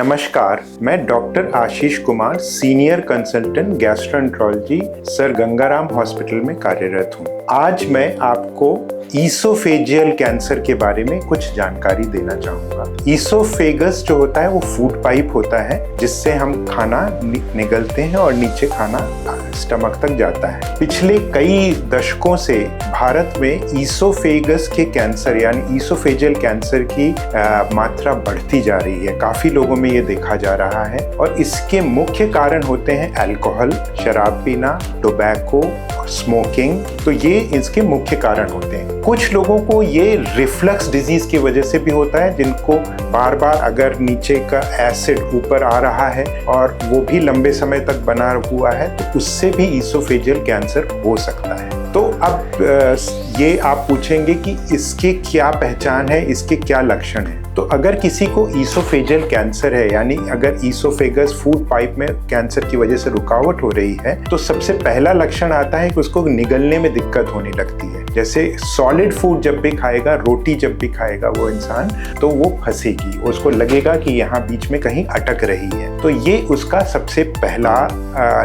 नमस्कार, मैं doctor Ashish Kumar, senior consultant gastroenterology sir Gangaram hospital में कार्यरत हूँ। आज मैं आपको ईसोफेजियल कैंसर के बारे में कुछ जानकारी देना चाहूँगा। ईसोफेगस जो होता है वो फूड पाइप होता है जिससे हम खाना निगलते हैं और नीचे खाना स्टमक तक जाता है। पिछले कई दशकों से भारत में ईसोफेगस के कैंसर यानी ईसोफेजियल कैंसर की मात्रा बढ़ती जा रही है। काफ़ी लोगों में ये देखा जा रहा है और इसके मुख्य कारण होते हैं अल्कोहल, शराब पीना, टोबैको, स्मोकिंग। तो ये इसके मुख्य कारण होते हैं। कुछ लोगों को ये रिफ्लक्स डिजीज की वजह से भी होता है, जिनको बार बार अगर नीचे का एसिड ऊपर आ रहा है और वो भी लंबे समय तक बना हुआ है तो उससे भी ईसोफेजियल कैंसर हो सकता है। तो अब ये आप पूछेंगे कि इसके क्या पहचान है, इसके क्या लक्षण हैं। तो अगर किसी को ईसोफेजियल कैंसर है यानी अगर ईसोफेगस फूड पाइप में कैंसर की वजह से रुकावट हो रही है तो सबसे पहला लक्षण आता है कि उसको निगलने में दिक्कत होने लगती है। जैसे सॉलिड फूड जब भी खाएगा, रोटी जब भी खाएगा वो इंसान, तो वो फंसेगी, उसको लगेगा कि यहाँ बीच में कहीं अटक रही है। तो ये उसका सबसे पहला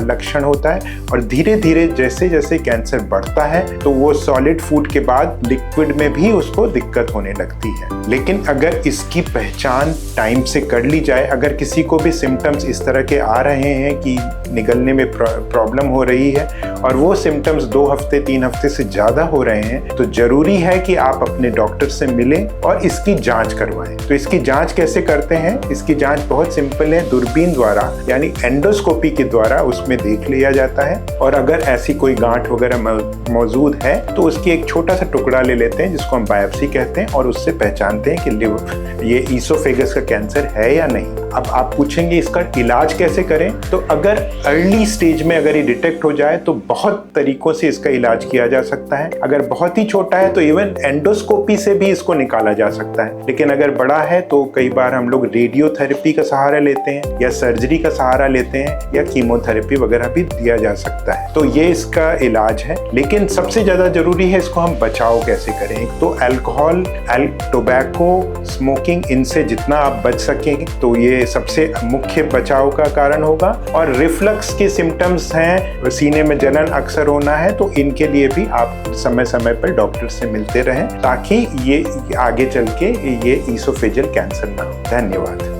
लक्षण होता है। और धीरे धीरे जैसे जैसे कैंसर बढ़ता है तो वो सॉलिड फूड के बाद लिक्विड में भी उसको दिक्कत होने लगती है। लेकिन अगर इसकी पहचान टाइम से कर ली जाए, अगर किसी को भी सिम्टम्स इस तरह के आ रहे हैं कि निगलने में प्रॉब्लम हो रही है और वो सिम्टम्स 2 हफ्ते 3 हफ्ते से ज़्यादा हो रहे हैं, तो ज़रूरी है कि आप अपने डॉक्टर से मिलें और इसकी जांच करवाएं। तो इसकी जांच कैसे करते हैं? इसकी जांच बहुत सिंपल है। दूरबीन द्वारा यानी एंडोस्कोपी के द्वारा उसमें देख लिया जाता है और अगर ऐसी कोई गांठ वगैरह मौजूद है तो उसकी एक छोटा सा टुकड़ा ले लेते हैं जिसको हम बायोप्सी कहते हैं और उससे पहचानते हैं कि ये ईसोफेगस का कैंसर है या नहीं। अब आप पूछेंगे इसका इलाज कैसे करें? तो अगर अर्ली स्टेज में अगर ये डिटेक्ट हो जाए तो बहुत तरीकों से इसका इलाज किया जा सकता है। अगर बहुत ही छोटा है तो इवन एंडोस्कोपी से भी इसको निकाला जा सकता है। लेकिन अगर बड़ा है तो कई बार हम लोग रेडियोथेरेपी का सहारा लेते हैं या सर्जरी का सहारा लेते हैं या कीमोथेरेपी वगैरह भी दिया जा सकता है। तो ये इसका इलाज है। लेकिन सबसे ज्यादा जरूरी है इसको हम बचाव कैसे करें। तो अल्कोहल, टोबैको, स्मोकिंग, इनसे जितना आप बच सकेंगे तो ये सबसे मुख्य बचाव का कारण होगा। और रिफ्लक्स के सिम्टम्स हैं, सीने में जलन अक्सर होना है, तो इनके लिए भी आप समय समय पर डॉक्टर से मिलते रहें ताकि ये आगे चल के ये ईसोफेजियल कैंसर ना हो। धन्यवाद।